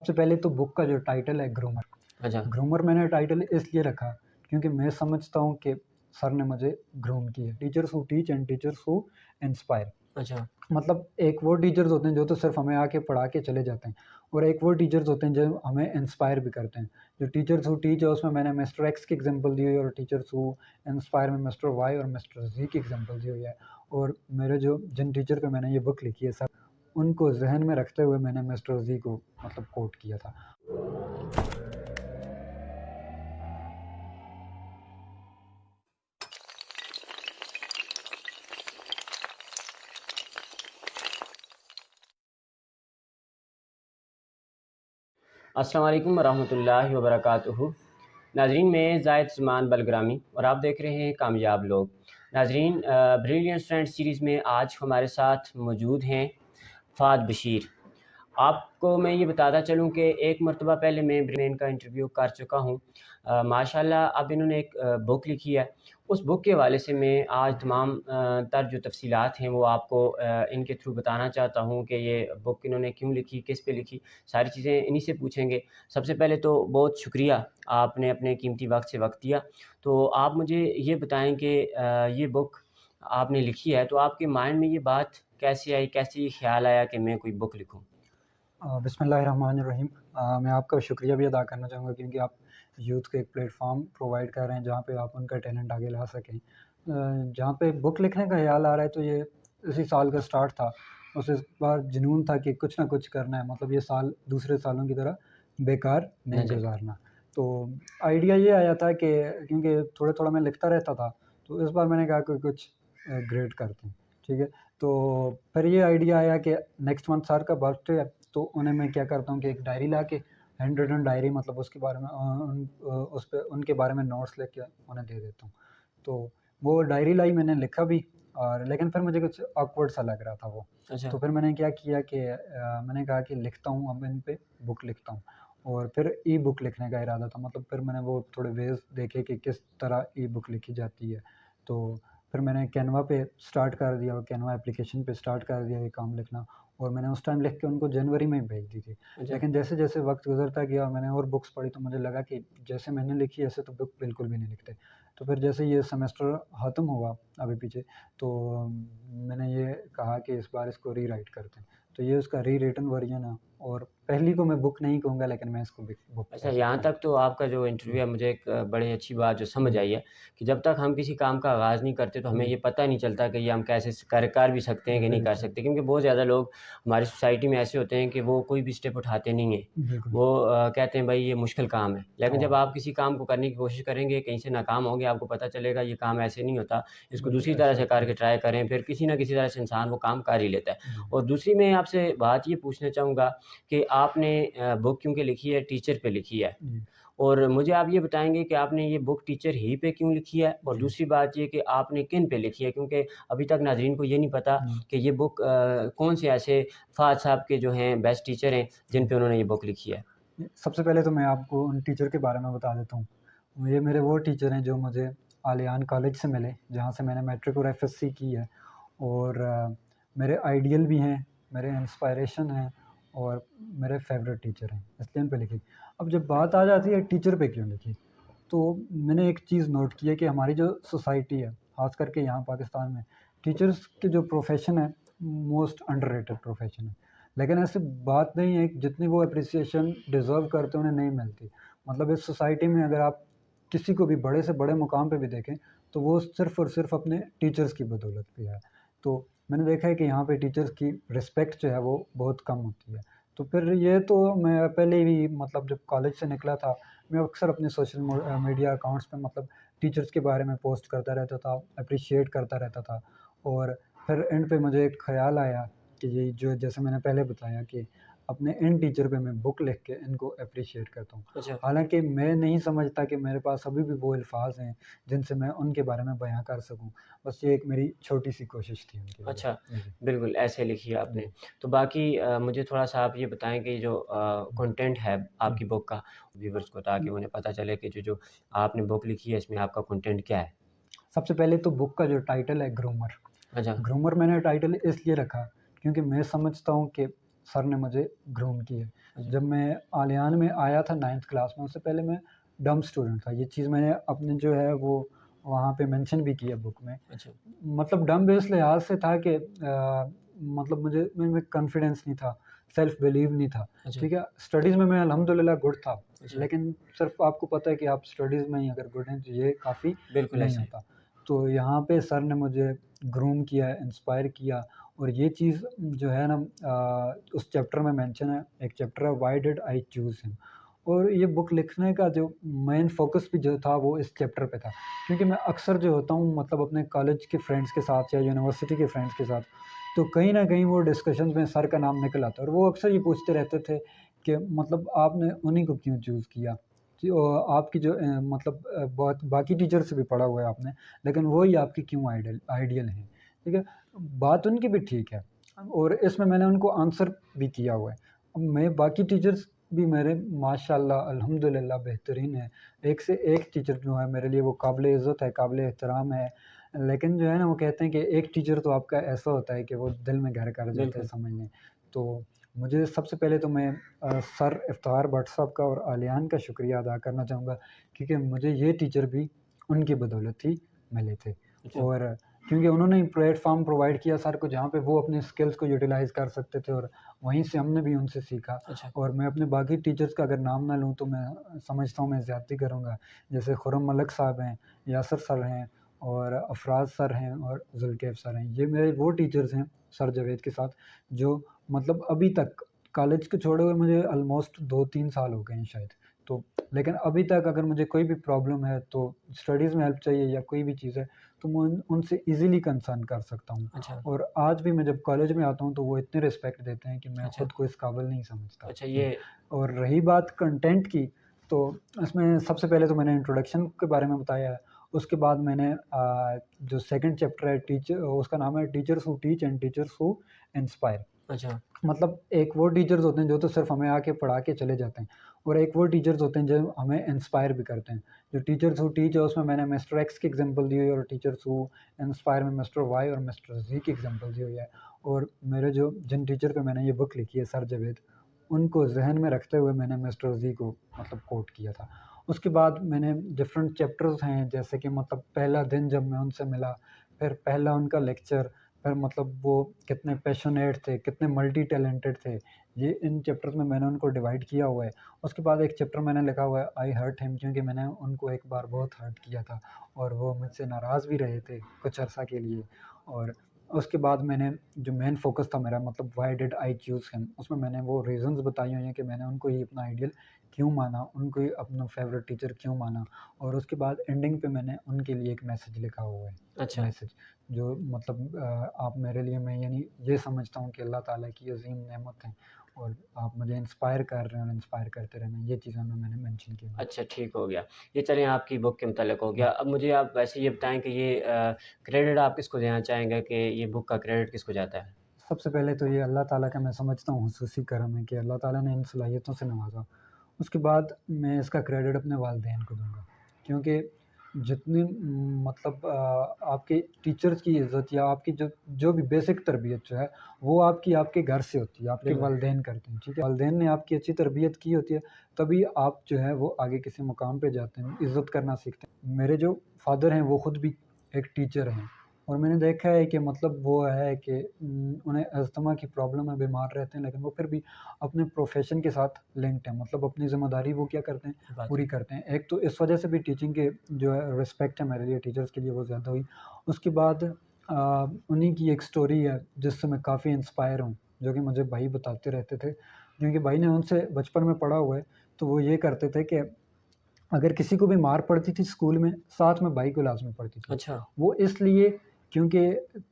सबसे पहले तो बुक का जो टाइटल है ग्रूमर। अच्छा, ग्रूमर मैंने टाइटल इसलिए रखा क्योंकि मैं समझता हूँ कि सर ने मुझे ग्रूम किया। Teachers who teach and teachers who inspire. अच्छा, मतलब एक वो टीचर्स होते हैं जो तो सिर्फ हमें आके पढ़ा के चले जाते हैं, और एक वो टीचर्स होते हैं जो हमें इंस्पायर भी करते हैं। जो टीचर्स हु टीच है उसमें मैंने मिस्टर एक्स की एग्जांपल दी हुई है, और टीचर्स हु इंस्पायर में मिस्टर वाई और मिस्टर जी की एग्जांपल दी हुई है। और मेरे जो जिन टीचर पे मैंने ये बुक लिखी है सर, उनको जहन में रखते हुए मैंने मिस्टर जी को मतलब कोट किया था। अस्सलाम वालेकुम वरहमतुल्लाहि वबरकातुहू। नाज़रीन, मैं ज़ाहिद ज़मान बलग्रामी और आप देख रहे हैं कामयाब लोग। नाज़रीन, ब्रिलियंट स्टूडेंट सीरीज़ में आज हमारे साथ मौजूद हैं फ़ाद बशीर। आपको मैं ये बताता चलूँ कि एक मरतबा पहले मैं इनका इंटरव्यू कर चुका हूँ। माशाल्लाह अब इन्होंने एक बुक लिखी है। उस बुक के हवाले से मैं आज तमाम तर जो तफ़सीलात हैं वो आपको इनके थ्रू बताना चाहता हूँ कि ये बुक इन्होंने क्यों लिखी, किस पे लिखी, सारी चीज़ें इन्हीं से पूछेंगे। सबसे पहले तो बहुत शुक्रिया, आपने अपने कीमती वक़्त से वक़्त दिया। तो आप मुझे ये बताएँ कि ये बुक आपने लिखी है तो आपके माइंड में ये बात कैसे आई, कैसे ये ख़्याल आया कि मैं कोई बुक लिखूँ? बिस्मिल्लाहिर्रहमानिर्रहीम। मैं आपका शुक्रिया भी अदा करना चाहूँगा क्योंकि आप यूथ को एक प्लेटफ़ॉर्म प्रोवाइड कर रहे हैं जहाँ पे आप उनका टैलेंट आगे ला सकें। जहाँ पे बुक लिखने का ख़्याल आ रहा है तो ये इसी साल का स्टार्ट था। बस इस बार जुनून था कि कुछ ना कुछ करना है, मतलब ये साल दूसरे सालों की तरह बेकार नहीं जी, गुज़ारना। तो आइडिया ये आया था कि क्योंकि थोड़ा-थोड़ा मैं लिखता रहता था, तो इस बार मैंने कहा कि कुछ ग्रेट करते हैं, ठीक है? तो फिर ये आइडिया आया कि नेक्स्ट मंथ सर का बर्थडे है, तो उन्हें मैं क्या करता हूँ कि एक डायरी लाके हैंड रिटन डायरी, मतलब उसके बारे में उस पे उनके बारे में नोट्स लिख के उन्हें दे देता हूँ। तो वो डायरी लाई, मैंने लिखा भी, और लेकिन फिर मुझे कुछ ऑकवर्ड सा लग रहा था वो। अच्छा, तो फिर मैंने क्या किया कि मैंने कहा कि लिखता हूँ, अब इन पे बुक लिखता हूँ। और फिर ई बुक लिखने का इरादा था, मतलब फिर मैंने वो थोड़े वेज़ देखे कि किस तरह ई बुक लिखी जाती है। तो फिर मैंने कैनवा पे स्टार्ट कर दिया, और कैनवा एप्लीकेशन पे स्टार्ट कर दिया ये काम लिखना। और मैंने उस टाइम लिख के उनको जनवरी में ही भेज दी थी। अच्छा, लेकिन जैसे-जैसे वक़्त गुज़रता गया और मैंने और बुक्स पढ़ी, तो मुझे लगा कि जैसे मैंने लिखी है ऐसे तो बुक बिल्कुल भी नहीं लिखते। तो फिर जैसे ये सेमेस्टर ख़त्म हुआ अभी पीछे, तो मैंने ये कहा कि इस बार इसको रीराइट करते हैं। तो ये उसका रीरिटन वर्ज़न है, और पहली को मैं बुक नहीं कहूँगा, लेकिन मैं इसको बिक बुक अच्छा, कह यहाँ सकता हूँ। तक तो आपका जो इंटरव्यू जी। है मुझे एक बड़ी अच्छी बात जो समझ जी, आई है कि जब तक हम किसी काम का आगाज़ नहीं करते तो हमें जी। ये पता नहीं चलता कि ये हम कैसे कर भी सकते हैं कि नहीं कर बिल्कुल, सकते, क्योंकि बहुत ज़्यादा लोग हमारी सोसाइटी में ऐसे होते हैं कि वो कोई भी स्टेप उठाते नहीं हैं। बिल्कुल। वो कहते हैं भाई ये मुश्किल काम है, लेकिन जब हाँ, आप किसी काम को करने की कोशिश करेंगे, कहीं से नाकाम होंगे, आपको पता चलेगा ये काम ऐसे नहीं होता, इसको बिल्कुल दूसरी तरह ऐसे से होता है। करके ट्राई करें, फिर किसी न किसी तरह से इंसान वो काम कर ही लेता है। जी, और दूसरी मैं आपसे बात ये पूछना चाहूँगा कि आपने बुक क्योंकि लिखी है, टीचर पे लिखी है। जी, और मुझे आप ये बताएँगे कि आपने ये बुक टीचर ही पे क्यों लिखी है? और जी, दूसरी बात ये कि आपने किन पे लिखी है? क्योंकि अभी तक नाज़रीन को ये नहीं पता जी, कि ये बुक कौन से ऐसे फ़ाज़ साहब के जो हैं बेस्ट टीचर हैं, जिन जी। पे उन्होंने ये बुक लिखी है। सबसे पहले तो मैं आपको उन टीचर के बारे में बता देता हूँ। ये मेरे वो टीचर हैं जो मुझे आलियान कॉलेज से मिले, जहाँ से मैंने मैट्रिक और एफएससी की है। और मेरे आइडियल भी हैं, मेरे इंस्पायरेशन हैं, और मेरे फेवरेट टीचर हैं, इसलिए उन पे लिखी। अब जब बात आ जाती है टीचर पे क्यों लिखी, तो मैंने एक चीज़ नोट की है कि हमारी जो सोसाइटी है, ख़ास करके यहाँ पाकिस्तान में, टीचर्स के जो प्रोफ़ेशन है, मोस्ट अंडररेटेड प्रोफ़ेशन है। लेकिन ऐसी बात नहीं है कि जितनी वो एप्रिसिएशन डिज़र्व करते हैं, उन्हें नहीं मिलती। मतलब इस सोसाइटी में अगर आप किसी को भी बड़े से बड़े मुकाम पे भी देखें, तो वो सिर्फ़ और सिर्फ़ अपने टीचर्स की बदौलत पे है। तो मैंने देखा है कि यहाँ पे टीचर्स की रिस्पेक्ट जो है वो बहुत कम होती है। तो फिर ये तो मैं पहले ही, मतलब जब कॉलेज से निकला था, मैं अक्सर अपने सोशल मीडिया अकाउंट्स पे मतलब टीचर्स के बारे में पोस्ट करता रहता था, एप्रिशिएट करता रहता था। और फिर एंड पे मुझे एक ख़्याल आया कि ये जो, जैसे मैंने पहले बताया कि अपने इन टीचर पे मैं बुक लिख के इनको एप्रिशिएट करता हूँ। अच्छा, हालाँकि मैं नहीं समझता कि मेरे पास अभी भी वो अल्फ़ाज़ हैं जिनसे मैं उनके बारे में बयाँ कर सकूँ। बस ये एक मेरी छोटी-सी कोशिश थी उनके लिए। अच्छा, जी, बिल्कुल ऐसे लिखी है आपने। जी, तो बाकी मुझे थोड़ा-सा आप ये बताएँ कि जो जी, कंटेंट है जी। आपकी बुक का व्यूअर्स को, ताकि उन्हें पता चले कि जो-जो आपने बुक लिखी है इसमें आपका कंटेंट क्या है? सबसे पहले तो बुक का जो टाइटल है ग्रूमर। अच्छा, ग्रूमर मैंने टाइटल इसलिए रखा क्योंकि मैं समझता हूँ कि सर ने मुझे ग्रूम किया है। अच्छा। जब मैं आलियान में आया था 9th क्लास में, उससे पहले मैं डम्ब स्टूडेंट था। ये चीज़ मैंने अपने जो है वो वहाँ पे मेंशन भी की है बुक में। अच्छा। मतलब डम्ब इस लिहाज़ से था कि मतलब मुझ में कॉन्फिडेंस नहीं था, सेल्फ बिलीव नहीं था, अच्छा। ठीक है? स्टडीज़ में मैं अल्हम्दुलिल्लाह गुड था, अच्छा। लेकिन सिर्फ़ आपको पता है कि आप स्टडीज़ में ही अगर गुड हैं तो ये काफ़ी बिल्कुल नहीं ऐसे ही। होता। तो यहाँ पे सर ने मुझे ग्रूम किया, इंस्पायर किया और ये चीज़ जो है ना उस चैप्टर में मेंशन है, एक चैप्टर है why did I choose him, और ये बुक लिखने का जो मेन फ़ोकस भी जो था वो इस चैप्टर पे था। क्योंकि मैं अक्सर जो होता हूँ मतलब अपने कॉलेज के फ्रेंड्स के साथ या यूनिवर्सिटी के फ्रेंड्स के साथ, तो कहीं न कहीं वो डिस्कशंस में सर का नाम निकल आता है और वो अक्सर ये पूछते रहते थे कि मतलब आपने उन्हीं को क्यों चूज़ किया? कि आपकी जो मतलब बहुत बाकी टीचर से भी पढ़ा हुआ है आपने, लेकिन वो ही आपके क्यों आइडियल हैं, ठीक है? बात उनकी भी ठीक है और इसमें मैंने उनको आंसर भी किया हुआ है। अब मैं बाकी टीचर्स भी मेरे माशाअल्लाह अल्हम्दुलिल्लाह बेहतरीन हैं। एक से एक टीचर जो है मेरे लिए वो काबिल-ए-इज़्ज़त है, काबिल-ए-एहतराम है। लेकिन जो है ना वो कहते हैं कि एक टीचर तो आपका ऐसा होता है कि वो दिल में घर कर जाता है, बिल्कुल। समझ लें। तो मुझे सबसे पहले तो मैं सर इफ्तिखार भट्ट साहब का और आलियान का शुक्रिया अदा करना चाहूँगा, क्योंकि मुझे ये टीचर भी उनकी बदौलत ही मिले थे। अच्छा। और क्योंकि उन्होंने ही प्लेटफ़ॉर्म प्रोवाइड किया सर को जहाँ पे वो अपने स्किल्स को यूटिलाइज़ कर सकते थे और वहीं से हमने भी उनसे सीखा। अच्छा। और मैं अपने बाकी टीचर्स का अगर नाम ना लूँ तो मैं समझता हूँ मैं ज़्यादती करूँगा। जैसे खुर्रम मलिक साहब हैं, यासिर सर हैं और अफराज सर हैं और ज़ुल्कैफ़ सर हैं। ये मेरे वो टीचर्स हैं, सर जावेद के साथ, जो मतलब अभी तक कॉलेज को छोड़े हुए मुझे ऑलमोस्ट 2-3 साल हो गए हैं शायद। तो लेकिन अभी तक अगर मुझे कोई भी प्रॉब्लम है तो स्टडीज़ में हेल्प चाहिए या कोई भी चीज़ है, तो मैं उनसे ईज़िली कंसर्न कर सकता हूँ। अच्छा। और आज भी मैं जब कॉलेज में आता हूँ तो वो इतनी रिस्पेक्ट देते हैं कि मैं अच्छा। खुद को इस काबिल नहीं समझता। अच्छा ये और रही बात कंटेंट की, तो इसमें सबसे पहले तो मैंने इंट्रोडक्शन के बारे में बताया है। उसके बाद मैंने जो सेकंड चैप्टर है उसका नाम है teachers who teach and teachers who inspire. अच्छा। मतलब एक वो टीचर्स होते हैं जो तो सिर्फ़ हमें आके पढ़ा के चले जाते हैं और एक वो टीचर्स होते हैं जो हमें इंस्पायर भी करते हैं। जो टीचर्स हू टीच है उसमें मैंने मिस्टर एक्स की एग्ज़ाम्पल दी हुई है और टीचर्स हू इंस्पायर में मिस्टर वाई और मिस्टर ज़ी की एग्ज़ाम्पल दी हुई है। और मेरे जो जिन टीचर पे मैंने ये बुक लिखी है सर जावेद, उनको ज़हन में रखते हुए मैंने मिस्टर ज़ी को मतलब कोट किया था। उसके बाद मैंने डिफ़रेंट चैप्टर्स हैं जैसे कि मतलब पहला दिन जब मैं उनसे मिला, फिर पहला उनका लेक्चर, फिर मतलब वो कितने पैशनेट थे, कितने मल्टी टैलेंटेड थे, ये इन चैप्टर्स में मैंने उनको डिवाइड किया हुआ है। उसके बाद एक चैप्टर मैंने लिखा हुआ है आई हर्ट हिम, क्योंकि मैंने उनको एक बार बहुत हर्ट किया था और वो मुझसे नाराज़ भी रहे थे कुछ अरसा के लिए। और उसके बाद मैंने जो मेन फ़ोकस था मेरा मतलब why did I choose him, उसमें मैंने वो रीज़न्स बताई हुई हैं कि मैंने उनको ही अपना आइडियल क्यों माना, उनको ही अपना फ़ेवरेट टीचर क्यों माना। और उसके बाद एंडिंग पे मैंने उनके लिए एक मैसेज लिखा हुआ है। अच्छा। मैसेज जो मतलब आप मेरे लिए, मैं यानी ये समझता हूँ कि अल्लाह ताला की अज़ीम नेमत है और आप मुझे इंस्पायर कर रहे हैं और इंस्पायर करते रहना, ये चीज़ें मैंने मेंशन की हुई हैं। अच्छा ठीक हो गया। ये चलिए आपकी बुक के मुताल्लिक हो गया। हुँ। अब मुझे आप वैसे ये बताएँ कि ये क्रेडिट आप किसको देना चाहेंगे कि ये बुक का क्रेडिट किसको जाता है? सबसे पहले तो ये अल्लाह ताला का मैं समझता हूँ हुसूसी करम है कि अल्लाह ताला ने इन सलाहियतों से नवाज़ा। उसके बाद मैं इसका क्रेडिट अपने वालिदैन को दूँगा, क्योंकि जितनी मतलब आपके टीचर्स की इज़्ज़त या आपकी जो जो भी बेसिक तरबियत जो है, वो आपकी आपके घर से होती है, आपके बिल्कुल। वालिदैन करते हैं, ठीक है? वालिदैन ने आपकी अच्छी तरबियत की होती है, तभी आप जो है वो आगे किसी मुकाम पे जाते हैं, इज़्ज़त करना सीखते हैं। मेरे जो फ़ादर हैं वो खुद भी एक टीचर हैं और मैंने देखा है कि मतलब वो है कि उन्हें अस्थमा की प्रॉब्लम है, बीमार रहते हैं, लेकिन वो फिर भी अपने प्रोफ़ेशन के साथ लिंक्ड हैं, मतलब अपनी ज़िम्मेदारी वो क्या करते हैं, ये बात पूरी है। करते हैं। एक तो इस वजह से भी टीचिंग के जो है रिस्पेक्ट है मेरे लिए टीचर्स के लिए वो ज़्यादा हुई। उसके बाद उन्हीं की एक स्टोरी है जिससे मैं काफ़ी इंस्पायर हूँ, जो कि मुझे भाई बताते रहते थे, क्योंकि भाई ने उनसे बचपन में पढ़ा हुआ है, तो वो ये करते थे कि अगर किसी को भी मार पड़ती थी स्कूल में, साथ में भाई को लाज़मी पड़ती थी। अच्छा। वो इसलिए क्योंकि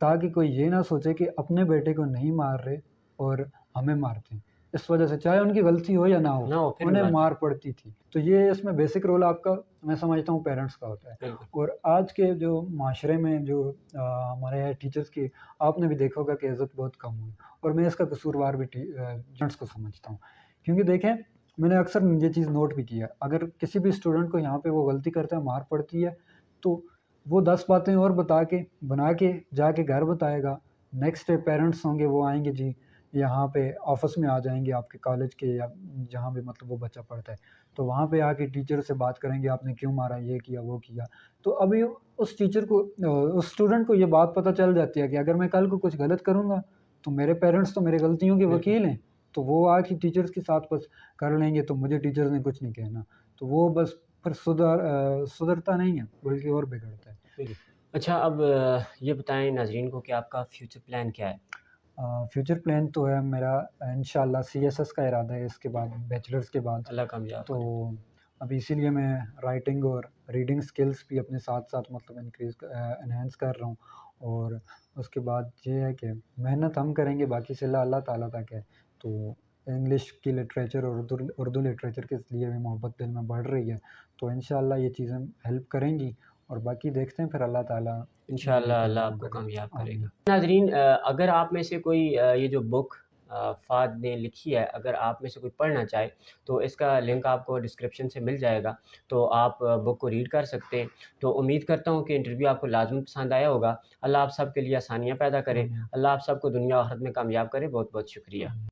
ताकि कोई ये ना सोचे कि अपने बेटे को नहीं मार रहे और हमें मारते हैं। इस वज़ह से चाहे उनकी गलती हो या ना हो, ना हो फिर भी उन्हें बात है। मार पड़ती थी। तो ये इसमें बेसिक रोल आपका मैं समझता हूँ पेरेंट्स का होता है। बिल्कुल। और आज के जो माशरे में जो हमारे यहाँ टीचर्स की आपने भी देखा होगा कि इज़्ज़त बहुत कम हुई और मैं इसका कसूरवार भी पेरेंट्स को समझता हूँ। क्योंकि देखें मैंने अक्सर ये चीज़ नोट भी किया है, अगर किसी भी स्टूडेंट को यहाँ पे वो गलती करता है, मार पड़ती है, तो वो 10 बातें और बना के जाके घर बताएगा। नेक्स्ट डे पेरेंट्स होंगे वो आएँगे जी, यहाँ पे ऑफ़िस में आ जाएँगे आपके कॉलेज के या जहाँ भी मतलब वो बच्चा पढ़ता है। तो वहाँ पे आके टीचर से बात करेंगे आपने क्यों मारा, ये किया, वो किया। तो अभी उस टीचर को उस स्टूडेंट को ये बात पता चल जाती है कि अगर मैं कल को कुछ गलत करूँगा, तो मेरे पेरेंट्स तो मेरी गलतियों के बिल्कुल। वकील हैं। तो वो आके टीचर्स के साथ बस कर लेंगे तो मुझे टीचर्स ने कुछ नहीं कहना। तो वो बस फिर सुधरता नहीं है बल्कि और बिगड़ता है। बिल्कुल। अच्छा, अब ये बताएँ नाज़रीन को कि आपका फ्यूचर प्लान क्या है? फ्यूचर प्लान तो है मेरा इंशाल्लाह सीएसएस का इरादा है इसके बाद बैचलर्स के बाद। अल्लाह कामयाब तो करे। अभी इसीलिए मैं राइटिंग और रीडिंग स्किल्स भी अपने साथ-साथ मतलब एनहांस कर रहा हूँ और उसके बाद ये है कि मेहनत हम करेंगे बाकी सिला अल्लाह ताला तक है। तो इंग्लिश की लिटरेचर और उर्दू उर्दू लिटरेचर के लिए भी मोहब्बत दिल में बढ़ रही है। तो इंशाल्लाह ये चीज़ें हेल्प करेंगी और बाकी देखते हैं फिर अल्लाह ताला जो इंशाअल्लाह करे अल्लाह वो आपको करे। कामयाब करेगा। आमीन। नाज़रीन, अगर आप में से कोई ये जो बुक फ़ाद ने लिखी है, अगर आप में से कोई पढ़ना चाहे, तो इसका लिंक आपको डिस्क्रिप्शन से मिल जाएगा, तो आप बुक को रीड कर सकते हैं। तो उम्मीद करता हूँ कि इंटरव्यू आपको लाज़िम पसंद आया होगा। अल्लाह आप सब के लिए आसानियाँ पैदा करे। आमीन। अल्लाह आप सबको दुनिया और आखिरत में कामयाब करे। बहुत-बहुत शुक्रिया। आमीन।